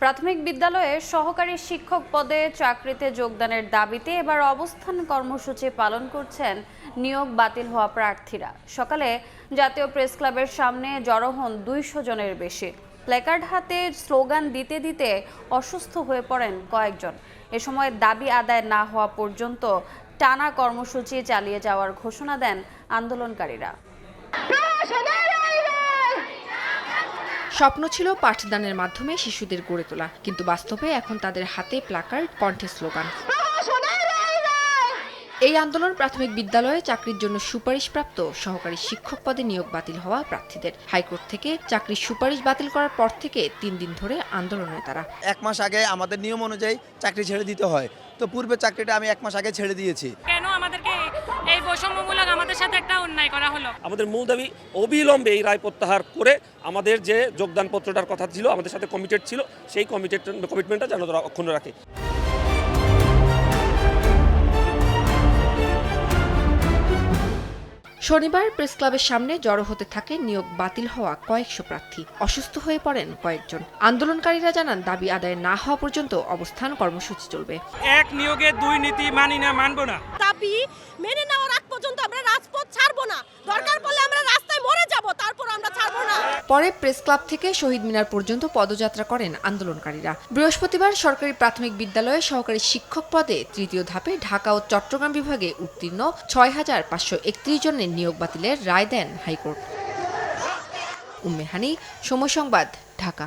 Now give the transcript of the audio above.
প্রাথমিক বিদ্যালয়ে সহকারী শিক্ষক পদে চাকরিতে যোগদানের দাবিতে এবার অবস্থান কর্মসূচি পালন করছেন নিয়োগ বাতিল হওয়া প্রার্থীরা। সকালে জাতীয় প্রেস ক্লাবের সামনে জড়ো হন 200 জনের বেশি। প্ল্যাকার্ড হাতে স্লোগান দিতে দিতে অসুস্থ হয়ে পড়েন কয়েকজন। এ সময় দাবি আদায় না হওয়া পর্যন্ত টানা কর্মসূচি চালিয়ে যাওয়ার ঘোষণা দেন আন্দোলনকারীরা। স্বপ্ন ছিল পাঠদানের মাধ্যমে শিশুদের গড়ে তোলা, কিন্তু বাস্তবে এখন তাদের হাতে প্ল্যাকার্ড, কণ্ঠে স্লোগান। এই আন্দোলন প্রাথমিক বিদ্যালয়ে চাকরির জন্য সুপারিশপ্রাপ্ত সহকারী শিক্ষক পদে নিয়োগ বাতিল হওয়া প্রার্থীদের। হাইকোর্ট থেকে চাকরির সুপারিশ বাতিল করার পর থেকে 3 দিন ধরে আন্দোলনে তারা। 1 মাস আগে আমাদের নিয়ম অনুযায়ী চাকরি ছেড়ে দিতে হয়, তো পূর্বে চাকরিটা আমি 1 মাস আগে ছেড়ে দিয়েছি। কেন আমাদেরকে এই বৈষম্যমূলক আমাদের সাথে একটা অন্যায় করা হলো? আমাদের মূল দাবি অবিলম্বে এই রায় প্রত্যাহার করে আমাদের যে যোগদানপত্রটার কথা ছিল, আমাদের সাথে কমিটেড ছিল, সেই কমিটমেন্টটা যেন তারা অক্ষুণ্ণ রাখে। শনিবার প্রেস ক্লাবের সামনে জড়ো হতে থাকে নিয়োগ বাতিল হওয়া কয়েকশো প্রার্থী। অসুস্থ হয়ে পড়েন কয়েকজন। আন্দোলনকারীরা জানান, দাবি আদায় না হওয়া পর্যন্ত অবস্থান কর্মসূচি চলবে। এক নিয়োগে 2 নীতি মানি না, মানবো না। দাবি মেনে নেওয়ার আগ পর্যন্ত আমরা রাজপথ ছাড়বো না। দরকার পড়লে আমরা রাস্তায় মরে যাব, তারপর আমরা ছাড়বো না। পরে প্রেস ক্লাব থেকে শহীদ মিনার পর্যন্ত পদযাত্রা করেন আন্দোলনকারীরা। বৃহস্পতিবার সরকারি প্রাথমিক বিদ্যালয়ে সহকারী শিক্ষক পদে তৃতীয় ধাপে ঢাকা ও চট্টগ্রাম বিভাগে উত্তীর্ণ 6531 জনের নিয়োগ বাতিলের রায় দেন হাইকোর্ট। উম্মে হানি, সময় সংবাদ, ঢাকা।